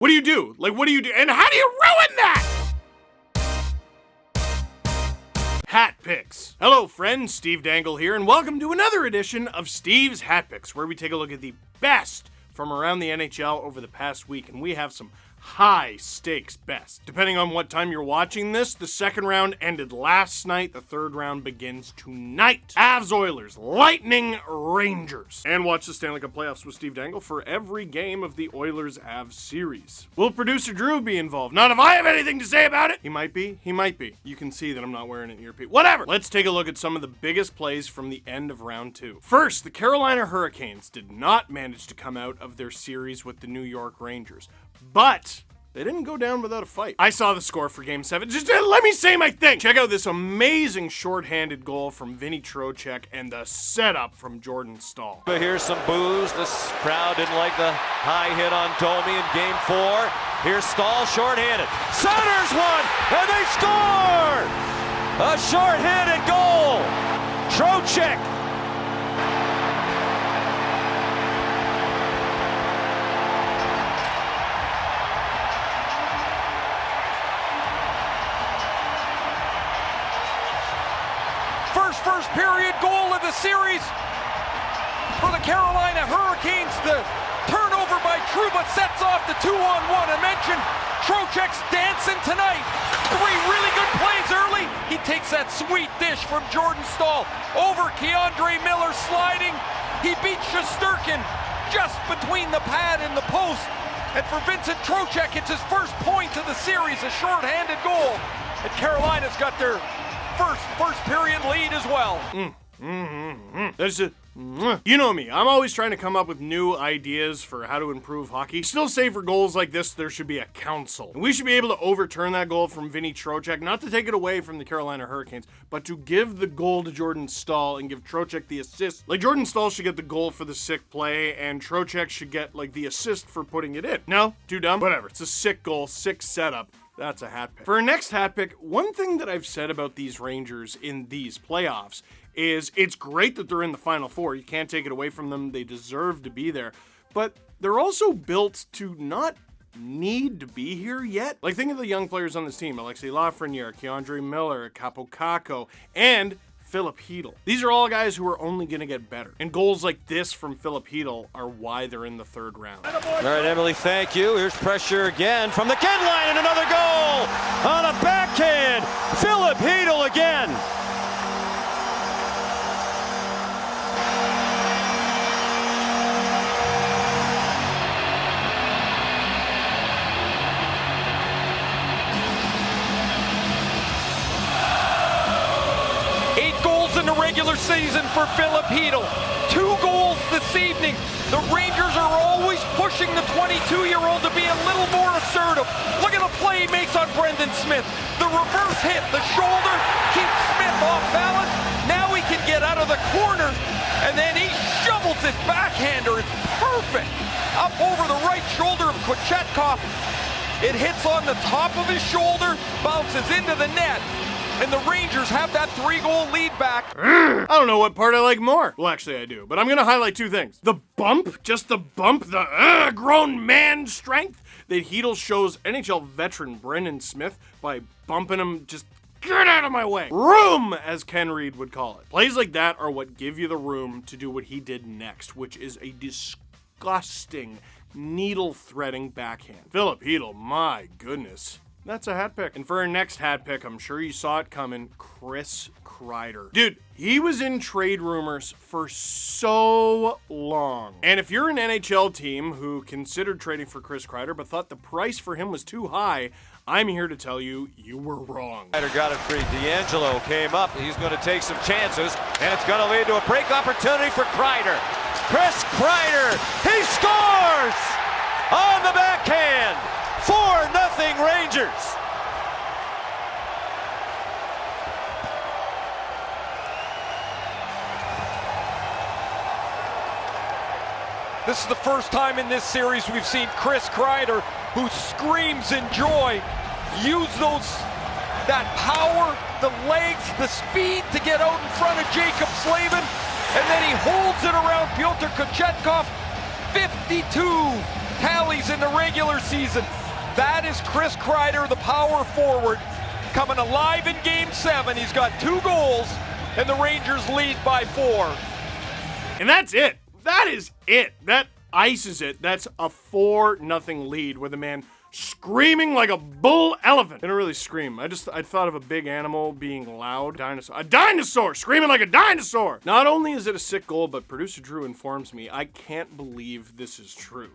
What do you do? Like, what do you do? And how do you ruin that? Hat Picks. Hello, friends. Steve Dangle here, and welcome to another edition of Steve's Hat Picks, where we take a look at the best from around the NHL over the past week, and we have some high-stakes best. Depending on what time you're watching this, the second round ended last night. The third round begins tonight. Avs Oilers, Lightning Rangers. And watch the Stanley Cup playoffs with Steve Dangle for every game of the Oilers-Avs series. Will producer Drew be involved? Not if I have anything to say about it. He might be. He might be. You can see that I'm not wearing an earpiece. Whatever. Let's take a look at some of the biggest plays from the end of round two. First, the Carolina Hurricanes did not manage to come out of their series with the New York Rangers. But they didn't go down without a fight. I saw the score for Game 7. Just let me say my thing. Check out this amazing shorthanded goal from Vinny Trocheck and the setup from Jordan Staal. Here's some boos. This crowd didn't like the high hit on Domi in Game 4. Here's Staal shorthanded. Centers one, and they score! A shorthanded goal. Trocheck. First period goal of the series for the Carolina Hurricanes. The turnover by Trouba sets off the 2-on-1. I mentioned Trocheck's dancing tonight. Three really good plays early. He takes that sweet dish from Jordan Staal over Keandre Miller sliding. He beats Shesterkin just between the pad and the post. And for Vincent Trocheck, it's his first point of the series, a shorthanded goal. And Carolina's got their first period lead as well. You know me, I'm always trying to come up with new ideas for how to improve hockey. Still say for goals like this, there should be a council. And we should be able to overturn that goal from Vinny Trocheck, not to take it away from the Carolina Hurricanes, but to give the goal to Jordan Staal and give Trocheck the assist. Like, Jordan Staal should get the goal for the sick play, and Trocheck should get, like, the assist for putting it in. No? Too dumb? Whatever. It's a sick goal, sick setup. That's a hat pick. For our next hat pick, one thing that I've said about these Rangers in these playoffs is it's great that they're in the Final Four. You can't take it away from them. They deserve to be there. But they're also built to not need to be here yet. Like, think of the young players on this team. Alexei Lafreniere, Keandre Miller, Capo Caco, and Philip Hedl. These are all guys who are only going to get better. And goals like this from Philip Hedl are why they're in the third round. All right, Emily, thank you. Here's pressure again from the Ken line, and another goal on a backhand. Philip Hedl again. Regular season for Philip Hedl. 2 goals this evening. The Rangers are always pushing the 22-year-old to be a little more assertive. Look at the play he makes on Brendan Smith. The reverse hit, the shoulder, keeps Smith off balance. Now he can get out of the corner, and then he shovels it backhander. It's perfect. Up over the right shoulder of Kochetkov. It hits on the top of his shoulder, bounces into the net. And the Rangers have that 3-goal lead back. I don't know what part I like more. Well, actually I do, but I'm gonna highlight 2 things. The bump, just the bump, the grown man strength that Hedl shows NHL veteran Brendan Smith by bumping him, just get out of my way. Room, as Ken Reed would call it. Plays like that are what give you the room to do what he did next, which is a disgusting, needle-threading backhand. Philip Hedl, my goodness. That's a hat pick. And for our next hat pick, I'm sure you saw it coming, Chris Kreider. Dude, he was in trade rumors for so long. And if you're an NHL team who considered trading for Chris Kreider but thought the price for him was too high, I'm here to tell you, you were wrong. Kreider got it free. D'Angelo came up. He's going to take some chances, and it's going to lead to a break opportunity for Kreider. Chris Kreider, he scores on the backhand. 4-0 Rangers. This is the first time in this series we've seen Chris Kreider, who screams in joy, use that power, the legs, the speed to get out in front of Jacob Slavin, and then he holds it around Pyotr Kochetkov. 52 tallies in the regular season. That is Chris Kreider, the power forward, coming alive in Game 7. He's got 2 goals, and the Rangers lead by 4. And that's it. That is it. That ices it. That's a 4-0 lead with a man screaming like a bull elephant. Didn't really scream. I thought of a big animal being loud. Dinosaur. A dinosaur! Screaming like a dinosaur! Not only is it a sick goal, but producer Drew informs me I can't believe this is true.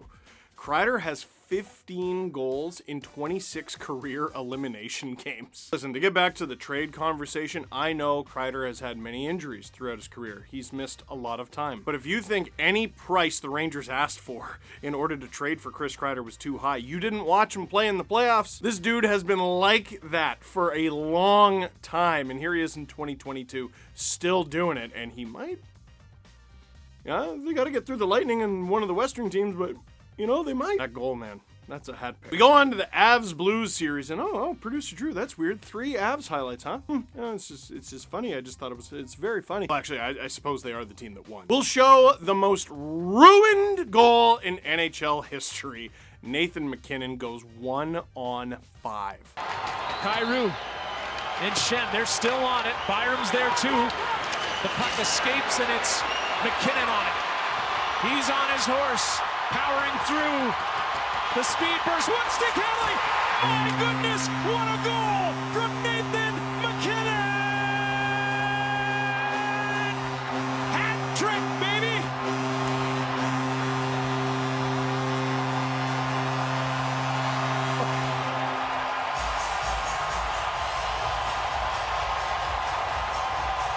Kreider has 15 goals in 26 career elimination games. Listen, to get back to the trade conversation, I know Kreider has had many injuries throughout his career. He's missed a lot of time. But if you think any price the Rangers asked for in order to trade for Chris Kreider was too high, you didn't watch him play in the playoffs. This dude has been like that for a long time, and here he is in 2022, still doing it, and he might... Yeah, they gotta get through the Lightning and one of the Western teams, but... You know, they might. That goal, man. That's a hat pick. We go on to the Avs-Blues series, and producer Drew, that's weird. 3 Avs highlights, huh? Yeah, it's just funny. I just thought it's very funny. Well, actually, I suppose they are the team that won. We'll show the most ruined goal in NHL history. Nathan MacKinnon goes 1-on-5. Kyrou and Shen, they're still on it. Byram's there too. The puck escapes, and it's MacKinnon on it. He's on his horse. Powering through the speed burst. One stick handling. My goodness, what a goal from Nathan MacKinnon! Hat trick, baby!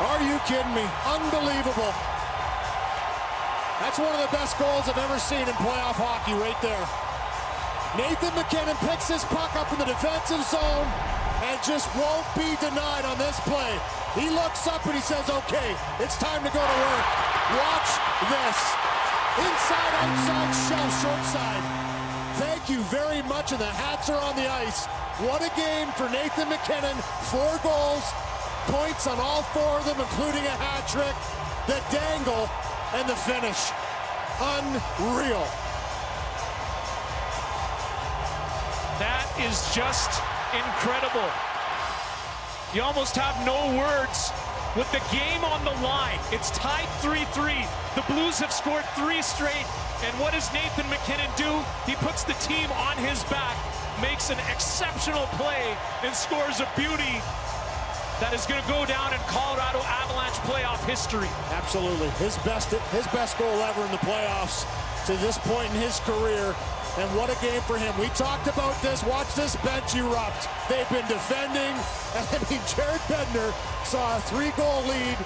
Are you kidding me? Unbelievable. That's one of the best goals I've ever seen in playoff hockey right there. Nathan MacKinnon picks his puck up in the defensive zone and just won't be denied on this play. He looks up and he says, okay, it's time to go to work. Watch this. Inside, outside, shelf, short side. Thank you very much, and the hats are on the ice. What a game for Nathan MacKinnon. 4 goals, points on all 4 of them, including a hat trick. The dangle and the finish. Unreal. That is just incredible. You almost have no words with the game on the line. It's tied 3-3. The Blues have scored 3 straight. And what does Nathan MacKinnon do? He puts the team on his back, makes an exceptional play, and scores a beauty that is going to go down in Colorado Avalanche playoff history. Absolutely. His best goal ever in the playoffs to this point in his career. And what a game for him. We talked about this. Watch this bench erupt. They've been defending. I mean, Jared Bednar saw a 3-goal lead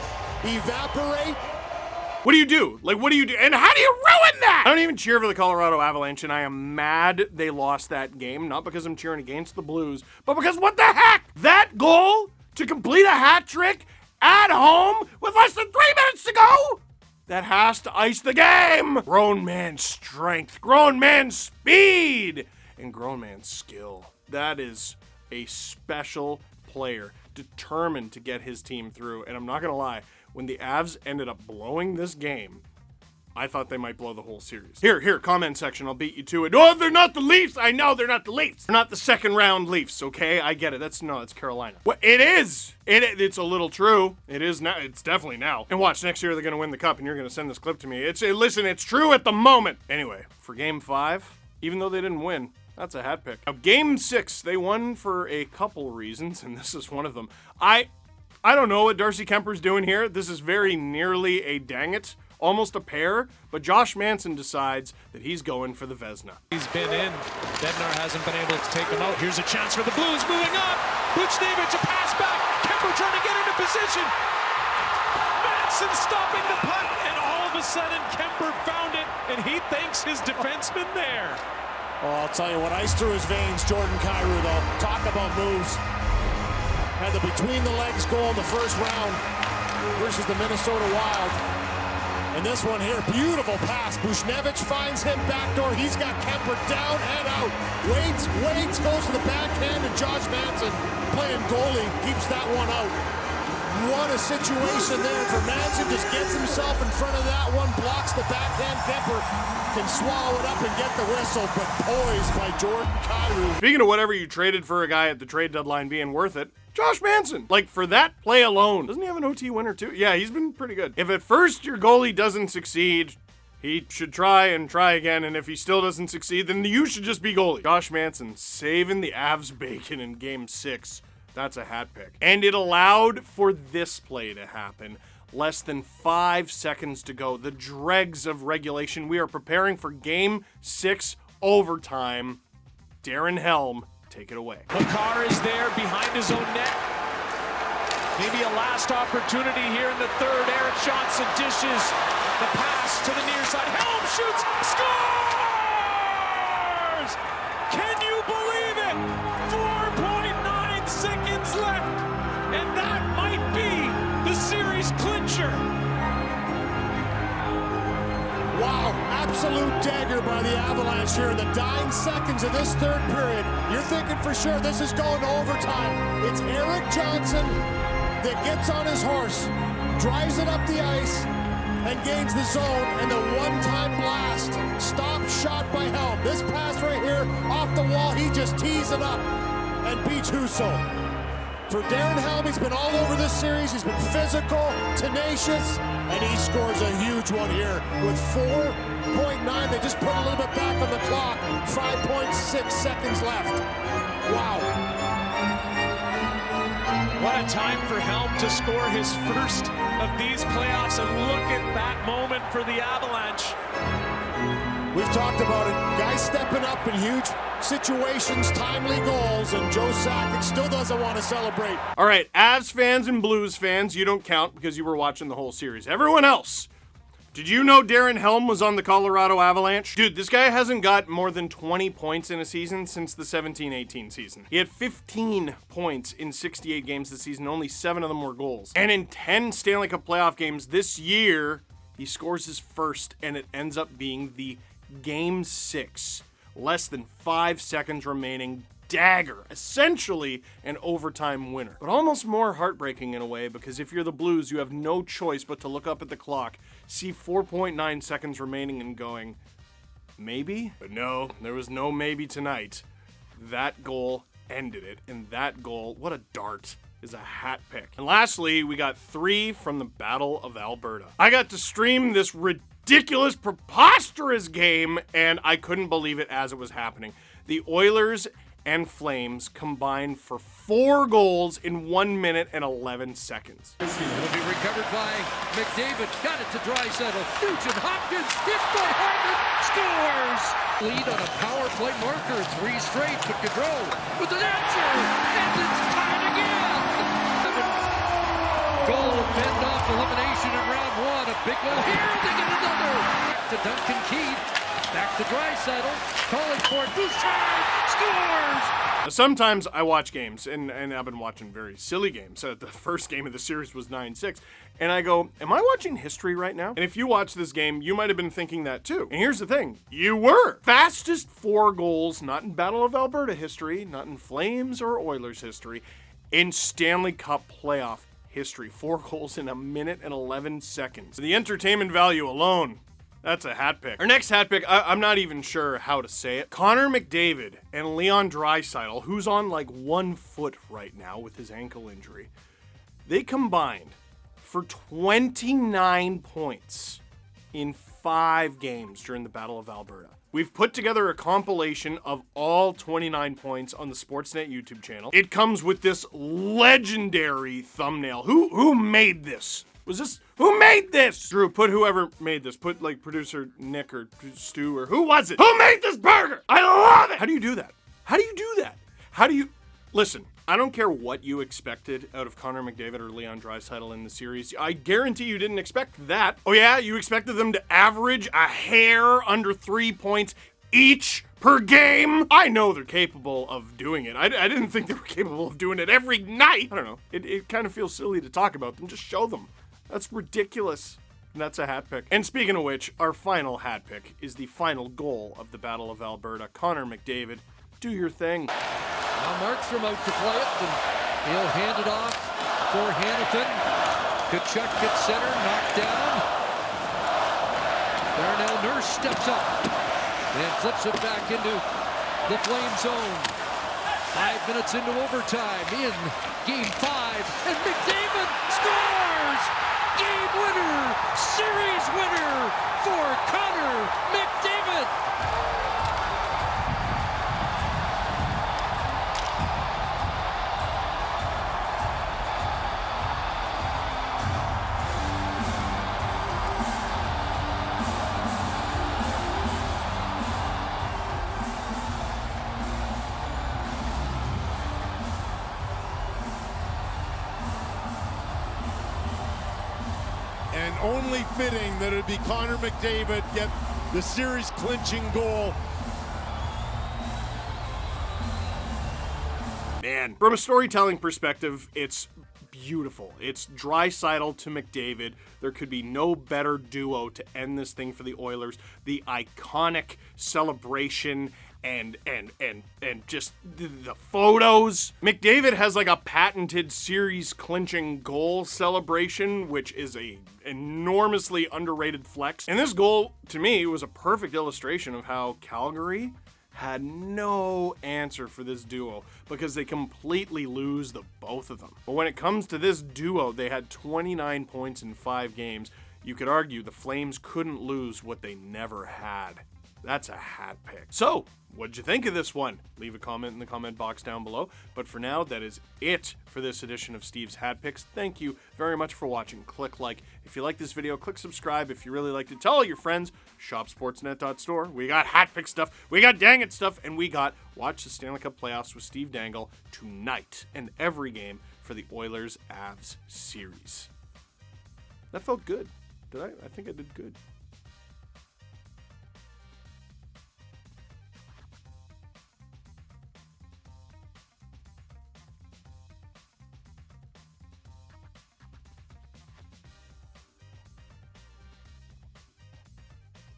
evaporate. What do you do? Like, what do you do? And how do you ruin that? I don't even cheer for the Colorado Avalanche, and I am mad they lost that game. Not because I'm cheering against the Blues, but because what the heck? That goal to complete a hat trick at home with less than 3 minutes to go? That has to ice the game. Grown man strength, grown man speed, and grown man skill. That is a special player determined to get his team through. And I'm not going to lie, when the Avs ended up blowing this game, I thought they might blow the whole series. Here, comment section, I'll beat you to it. Oh, they're not the Leafs. I know they're not the Leafs. They're not the second round Leafs, okay? I get it. That's Carolina. Well, it is. It's a little true. It is now. It's definitely now. And watch, next year they're going to win the cup, and you're going to send this clip to me. Listen, it's true at the moment. Anyway, for Game 5, even though they didn't win, that's a hat pick. Now, Game 6, they won for a couple reasons, and this is one of them. I don't know what Darcy Kemper's doing here. This is very nearly a dang it. Almost a pair, but Josh Manson decides that he's going for the Vezina. He's been in. Bednar hasn't been able to take him out. Here's a chance for the Blues moving up. Buchnevich, a pass back. Kemper trying to get into position. Manson stopping the puck, and all of a sudden Kemper found it, and he thanks his defenseman there. Oh, I'll tell you what, ice through his veins, Jordan Kyrou, though. Talk about moves. Had the between-the-legs goal in the first round versus the Minnesota Wild. And this one here, beautiful pass. Buchnevich finds him backdoor. He's got Kemper down and out. Waits, goes to the backhand, and Josh Manson, playing goalie, keeps that one out. What a situation there for Manson. Just gets himself in front of that one, blocks the backhand. Kemper can swallow it up and get the whistle, but poised by Jordan Kreider. Speaking of whatever you traded for a guy at the trade deadline being worth it, Josh Manson. Like, for that play alone, doesn't he have an OT winner too? Yeah, he's been pretty good. If at first your goalie doesn't succeed, he should try and try again, and if he still doesn't succeed, then you should just be goalie. Josh Manson saving the Avs bacon in Game 6. That's a hat pick. And it allowed for this play to happen. Less than 5 seconds to go. The dregs of regulation. We are preparing for Game 6 overtime. Darren Helm, take it away. Makar is there behind his own net. Maybe a last opportunity here in the third. Eric Johnson dishes the pass to the near side. Helm shoots, scores! Can you believe it? 4.9 seconds left, and that might be the series clincher. Wow, absolute dagger by the Avalanche here in the dying seconds of this third period. You're thinking for sure this is going to overtime. It's Eric Johnson that gets on his horse, drives it up the ice, and gains the zone, and the one-time blast. Stop shot by Helm. This pass right here, off the wall, he just tees it up and beats Husso. For Darren Helm, he's been all over this series. He's been physical, tenacious, and he scores a huge one here with 4.9. They just put a little bit back on the clock. 5.6 seconds left. Wow. What a time for Helm to score his first of these playoffs, and look at that moment for the Avalanche. We've talked about it. Guys stepping up in huge situations, timely goals, and Joe Sakic still doesn't want to celebrate. All right, Avs fans and Blues fans, you don't count because you were watching the whole series. Everyone else, did you know Darren Helm was on the Colorado Avalanche? Dude, this guy hasn't got more than 20 points in a season since the 17-18 season. He had 15 points in 68 games this season, only 7 of them were goals. And in 10 Stanley Cup playoff games this year, he scores his first, and it ends up being the Game 6. Less than 5 seconds remaining. Dagger, essentially an overtime winner. But almost more heartbreaking in a way, because if you're the Blues, you have no choice but to look up at the clock, see 4.9 seconds remaining and going, maybe? But no, there was no maybe tonight. That goal ended it, and that goal, what a dart, is a hat pick. And lastly, we got 3 from the Battle of Alberta. I got to stream this ridiculous, preposterous game, and I couldn't believe it as it was happening. The Oilers and Flames combined for 4 goals in 1 minute and 11 seconds. It'll be recovered by McDavid. Got it to Draisaitl. Nugent Hopkins hit by Hartman. Scores! Lead on a power play marker. 3 straight to Gaudreau with an answer. And it's tied again. Goal to fend off elimination in round 1. A big goal here. They get another. To Duncan Keith. Back to Draisaitl, calling for it, Bouchard scores! Sometimes I watch games, and I've been watching very silly games. The first game of the series was 9-6, and I go, am I watching history right now? And if you watch this game, you might have been thinking that too. And here's the thing, you were. Fastest 4 goals, not in Battle of Alberta history, not in Flames or Oilers history, in Stanley Cup playoff history. 4 goals in 1 minute and 11 seconds. The entertainment value alone, that's a hat pick. Our next hat pick, I'm not even sure how to say it. Connor McDavid and Leon Draisaitl, who's on like 1 foot right now with his ankle injury, they combined for 29 points in 5 games during the Battle of Alberta. We've put together a compilation of all 29 points on the Sportsnet YouTube channel. It comes with this legendary thumbnail. Who made this? Who made this? Drew, put whoever made this. Put like producer Nick or Stu or who was it? Who made this burger? I love it! How do you do that? Listen, I don't care what you expected out of Connor McDavid or Leon Draisaitl in the series. I guarantee you didn't expect that. Oh yeah, you expected them to average a hair under 3 points each per game? I know they're capable of doing it. I didn't think they were capable of doing it every night. I don't know. It kind of feels silly to talk about them. Just show them. That's ridiculous. And that's a hat pick. And speaking of which, our final hat pick is the final goal of the Battle of Alberta. Connor McDavid, do your thing. Now Markstrom out to play it, and he'll hand it off for Hanifin. Kachuk gets center, knocked down. Darnell Nurse steps up and flips it back into the Flame zone. 5 minutes into overtime in Game 5, and McDavid scores! Game winner! Series winner for Connor McDavid! And only fitting that it'd be Connor McDavid get the series clinching goal. Man, from a storytelling perspective, it's beautiful. It's Draisaitl to McDavid. There could be no better duo to end this thing for the Oilers. The iconic celebration and just the photos. McDavid has like a patented series clinching goal celebration, which is a enormously underrated flex. And this goal, to me, was a perfect illustration of how Calgary had no answer for this duo because they completely lose the both of them. But when it comes to this duo, they had 29 points in 5 games. You could argue the Flames couldn't lose what they never had. That's a hat pick. So, what'd you think of this one? Leave a comment in the comment box down below. But for now, that is it for this edition of Steve's Hat Picks. Thank you very much for watching. Click like if you like this video. Click subscribe if you really liked it. Tell all your friends. Shop Sportsnet.store. We got hat pick stuff. We got dang it stuff. And we got watch the Stanley Cup playoffs with Steve Dangle tonight and every game for the Oilers-Avs series. That felt good. Did I? I think I did good.